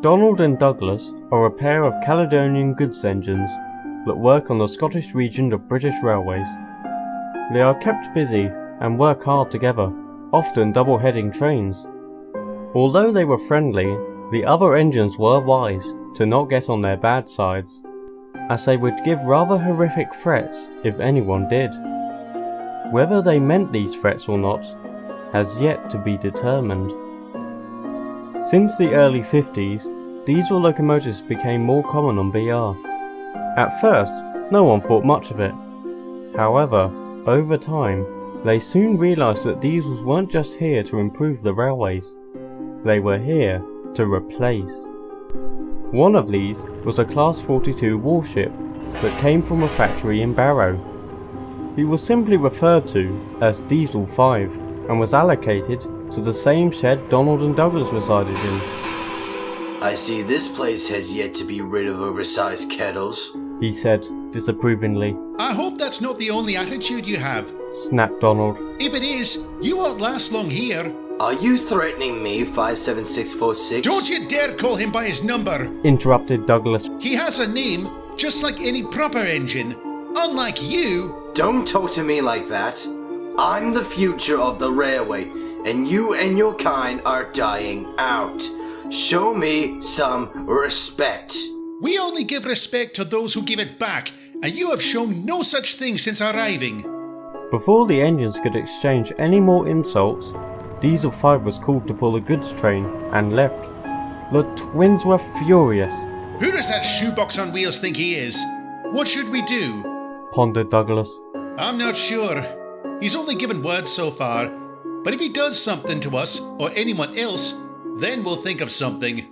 Donald and Douglas are a pair of Caledonian goods engines that work on the Scottish region of British Railways. They are kept busy and work hard together, often double-heading trains. Although they were friendly, the other engines were wise to not get on their bad sides, as they would give rather horrific threats if anyone did. Whether they meant these threats or not has yet to be determined. Since the early 50s, diesel locomotives became more common on BR. At first, no one thought much of it. However, over time, they soon realised that diesels weren't just here to improve the railways. They were here to replace. One of these was a Class 42 warship that came from a factory in Barrow. It was simply referred to as Diesel 5 and was allocated to the same shed Donald and Douglas resided in. I see this place has yet to be rid of oversized kettles, he said disapprovingly. I hope that's not the only attitude you have, snapped Donald. If it is, you won't last long here. Are you threatening me, 57646? Don't you dare call him by his number, interrupted Douglas. He has a name, just like any proper engine. Unlike you. Don't talk to me like that. I'm the future of the railway, and you and your kind are dying out. Show me some respect. We only give respect to those who give it back, and you have shown no such thing since arriving. Before the engines could exchange any more insults, Diesel 5 was called to pull a goods train and left. The twins were furious. Who does that shoebox on wheels think he is? What should we do? Pondered Douglas. I'm not sure. He's only given words so far, but if he does something to us or anyone else, then we'll think of something.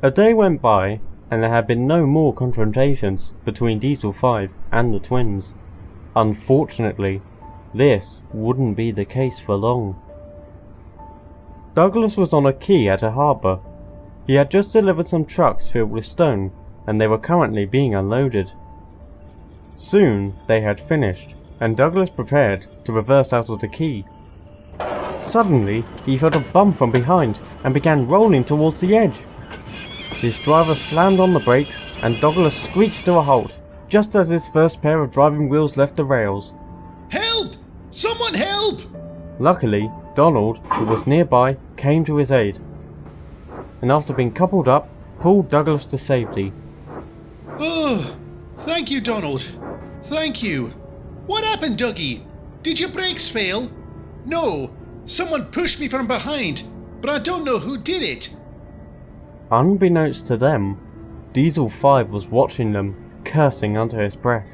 A day went by, and there had been no more confrontations between Diesel 5 and the twins. Unfortunately, this wouldn't be the case for long. Douglas was on a quay at a harbour. He had just delivered some trucks filled with stone, and they were currently being unloaded. Soon they had finished, and Douglas prepared to reverse out of the quay. Suddenly, he felt a bump from behind and began rolling towards the edge. His driver slammed on the brakes, and Douglas screeched to a halt, just as his first pair of driving wheels left the rails. Help! Someone help! Luckily, Donald, who was nearby, came to his aid, and after being coupled up, pulled Douglas to safety. Oh, thank you, Donald. Thank you. What happened, Dougie? Did your brakes fail? No, someone pushed me from behind, but I don't know who did it. Unbeknownst to them, Diesel 5 was watching them, cursing under his breath.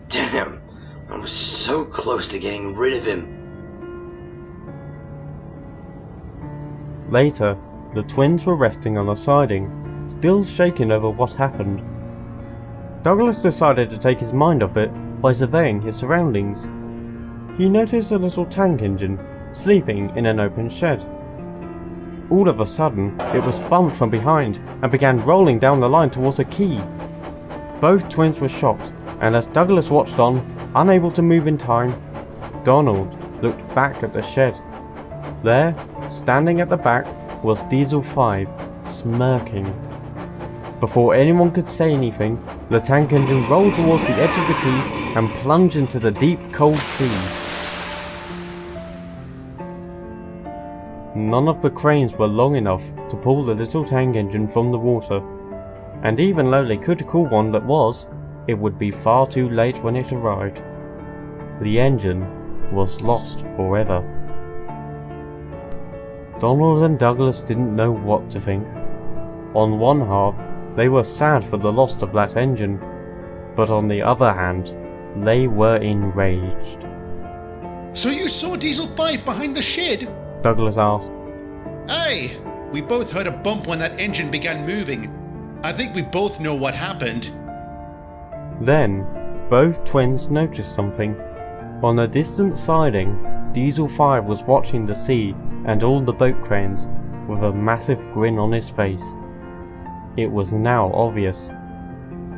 Damn, I was so close to getting rid of him. Later, the twins were resting on a siding, still shaken over what happened. Douglas decided to take his mind off it by surveying his surroundings. He noticed a little tank engine sleeping in an open shed. All of a sudden, it was bumped from behind and began rolling down the line towards a quay. Both twins were shocked, and as Douglas watched on, unable to move in time, Donald looked back at the shed. There, standing at the back, was Diesel 5, smirking. Before anyone could say anything, the tank engine rolled towards the edge of the quay and plunged into the deep, cold sea. None of the cranes were long enough to pull the little tank engine from the water, and even though they could call one that was, it would be far too late when it arrived. The engine was lost forever. Donald and Douglas didn't know what to think. On one half, they were sad for the loss of that engine, but on the other hand, they were enraged. So you saw Diesel 5 behind the shed? Douglas asked. Aye, we both heard a bump when that engine began moving. I think we both know what happened. Then, both twins noticed something. On a distant siding, Diesel 5 was watching the sea and all the boat cranes with a massive grin on his face. It was now obvious.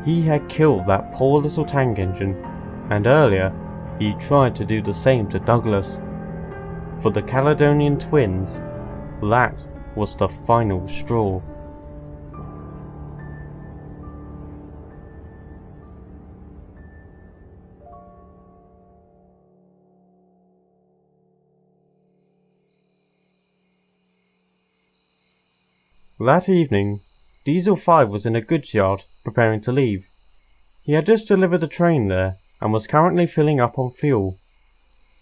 He had killed that poor little tank engine, and earlier he tried to do the same to Douglas. For the Caledonian Twins, that was the final straw. That evening, Diesel 5 was in a goods yard, preparing to leave. He had just delivered the train there, and was currently filling up on fuel.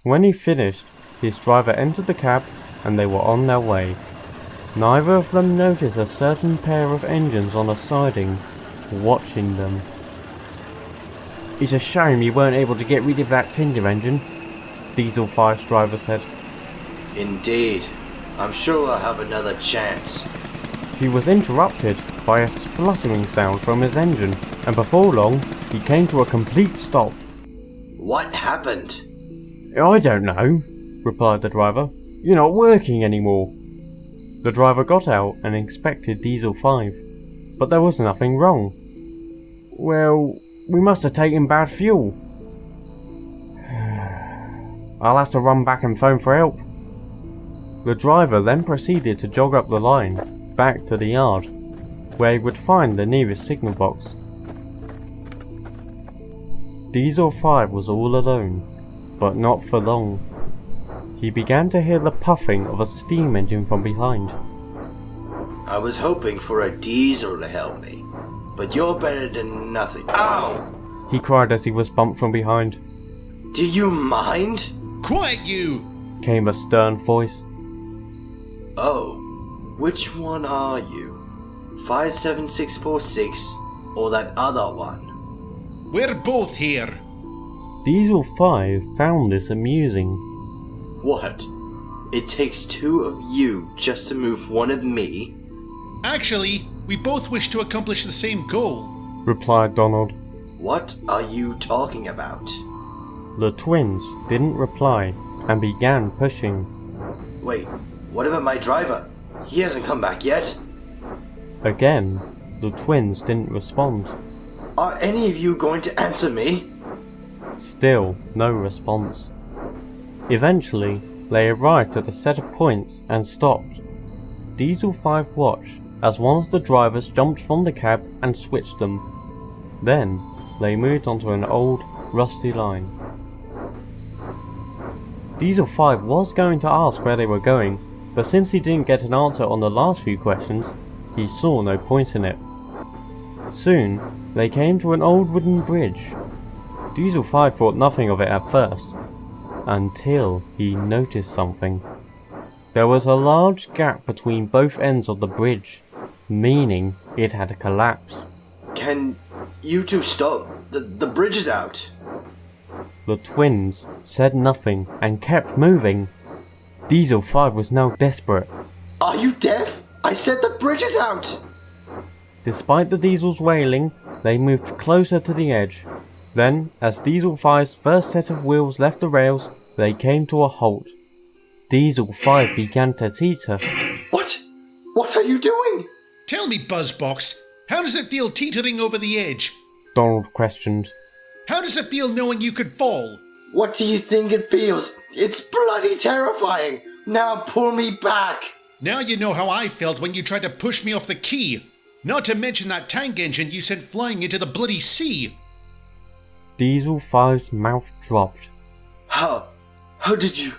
When he finished, his driver entered the cab, and they were on their way. Neither of them noticed a certain pair of engines on a siding, watching them. "It's a shame you weren't able to get rid of that Tinder engine," Diesel 5's driver said. Indeed. I'm sure I'll have another chance. He was interrupted by a spluttering sound from his engine, and before long, he came to a complete stop. What happened? "I don't know," replied the driver. "You're not working anymore." The driver got out and inspected Diesel 5, but there was nothing wrong. "Well, we must have taken bad fuel. I'll have to run back and phone for help." The driver then proceeded to jog up the line, back to the yard, where he would find the nearest signal box. Diesel 5 was all alone, but not for long. He began to hear the puffing of a steam engine from behind. I was hoping for a diesel to help me, but you're better than nothing. Ow! He cried as he was bumped from behind. Do you mind? Quiet, you! Came a stern voice. Oh, which one are you? 57646 or that other one? We're both here. Diesel 5 found this amusing. What? It takes two of you just to move one of me? Actually, we both wish to accomplish the same goal, replied Donald. What are you talking about? The twins didn't reply and began pushing. Wait, what about my driver? He hasn't come back yet. Again, the twins didn't respond. Are any of you going to answer me? Still no response. Eventually, they arrived at a set of points and stopped. Diesel 5 watched as one of the drivers jumped from the cab and switched them. Then, they moved onto an old, rusty line. Diesel 5 was going to ask where they were going, but since he didn't get an answer on the last few questions, he saw no point in it. Soon, they came to an old wooden bridge. Diesel 5 thought nothing of it at first, until he noticed something. There was a large gap between both ends of the bridge, meaning it had collapsed. Can you two stop? The bridge is out. The twins said nothing and kept moving. Diesel 5 was now desperate. Are you deaf? I said the bridge is out! Despite the Diesel's wailing, they moved closer to the edge. Then, as Diesel 5's first set of wheels left the rails, they came to a halt. Diesel 5 began to teeter. What? What are you doing? Tell me, Buzzbox, how does it feel teetering over the edge? Donald questioned. How does it feel knowing you could fall? What do you think it feels? It's bloody terrifying! Now pull me back! Now you know how I felt when you tried to push me off the quay. Not to mention that tank engine you sent flying into the bloody sea. Diesel 5's mouth dropped. How did you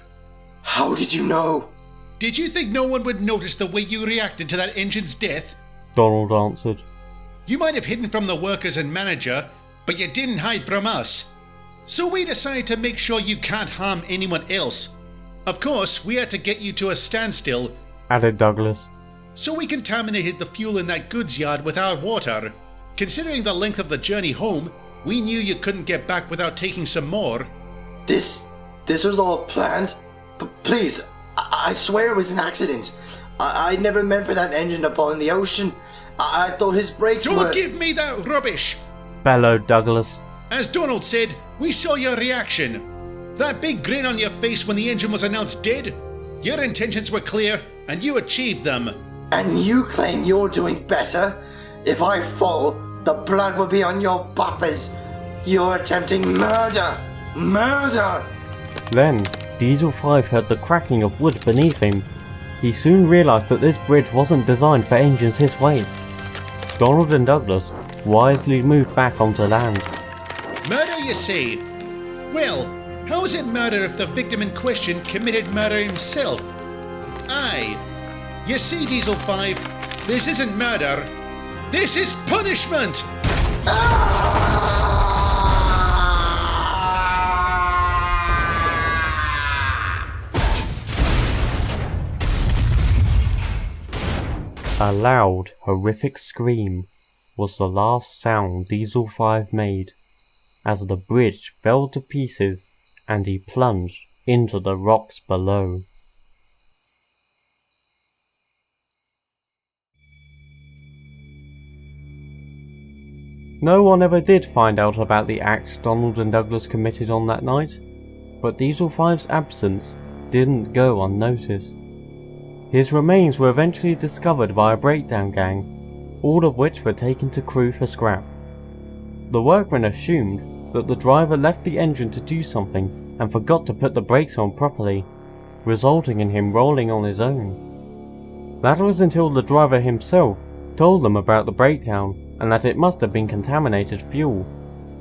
know? Did you think no one would notice the way you reacted to that engine's death? Donald answered. You might have hidden from the workers and manager, but you didn't hide from us. So we decided to make sure you can't harm anyone else. Of course, we had to get you to a standstill, added Douglas. So we contaminated the fuel in that goods yard with our water. Considering the length of the journey home, we knew you couldn't get back without taking some more. This was all planned? Please, I swear it was an accident. I never meant for that engine to fall in the ocean. I thought his brakes were... Don't give me that rubbish! Bellowed Douglas. As Donald said, we saw your reaction. That big grin on your face when the engine was announced dead. Your intentions were clear, and you achieved them. And you claim you're doing better? If I fall, the blood will be on your buffers. You're attempting murder. Murder! Then, Diesel 5 heard the cracking of wood beneath him. He soon realised that this bridge wasn't designed for engines his weight. Donald and Douglas wisely moved back onto land. Murder, you say? Well, how is it murder if the victim in question committed murder himself? Aye. You see, Diesel 5, this isn't murder. This is punishment! A loud, horrific scream was the last sound Diesel 5 made, as the bridge fell to pieces and he plunged into the rocks below. No one ever did find out about the acts Donald and Douglas committed on that night, but Diesel 5's absence didn't go unnoticed. His remains were eventually discovered by a breakdown gang, all of which were taken to crew for scrap. The workmen assumed that the driver left the engine to do something and forgot to put the brakes on properly, resulting in him rolling on his own. That was until the driver himself told them about the breakdown and that it must have been contaminated fuel,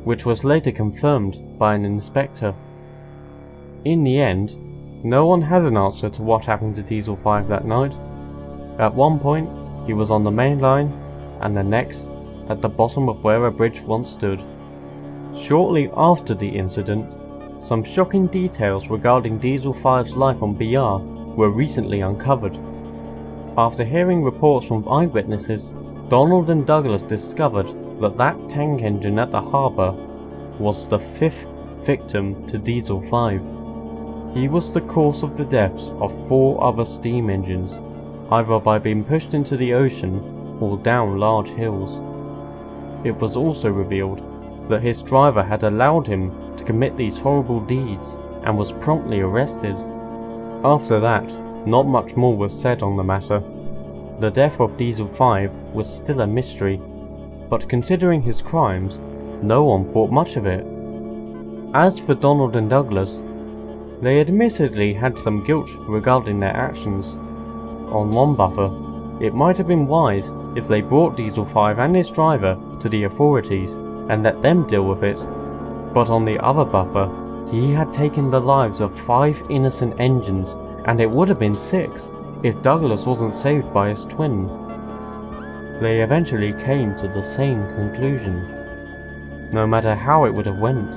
which was later confirmed by an inspector. In the end, no one had an answer to what happened to Diesel 5 that night. At one point, he was on the main line, and the next, at the bottom of where a bridge once stood. Shortly after the incident, some shocking details regarding Diesel 5's life on BR were recently uncovered. After hearing reports from eyewitnesses, Donald and Douglas discovered that that tank engine at the harbour was the 5th victim to Diesel 5. He was the cause of the deaths of 4 other steam engines, either by being pushed into the ocean or down large hills. It was also revealed that his driver had allowed him to commit these horrible deeds and was promptly arrested. After that, not much more was said on the matter. The death of Diesel 5 was still a mystery, but considering his crimes, no one thought much of it. As for Donald and Douglas, they admittedly had some guilt regarding their actions. On one buffer, it might have been wise if they brought Diesel 5 and his driver to the authorities and let them deal with it, but on the other buffer, he had taken the lives of 5 innocent engines, and it would have been 6 if Douglas wasn't saved by his twin. They eventually came to the same conclusion. No matter how it would have went,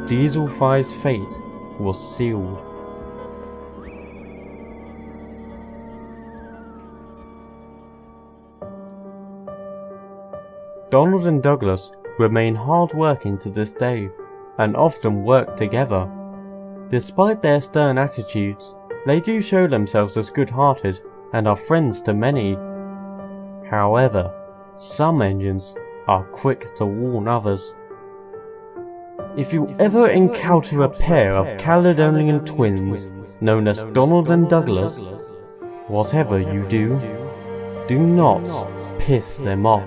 Diesel 5's fate was sealed. Donald and Douglas remain hard-working to this day, and often work together. Despite their stern attitudes, they do show themselves as good-hearted and are friends to many. However, some engines are quick to warn others. If you ever encounter a pair of Caledonian twins known as Donald and Douglas, whatever you do, do not piss them off.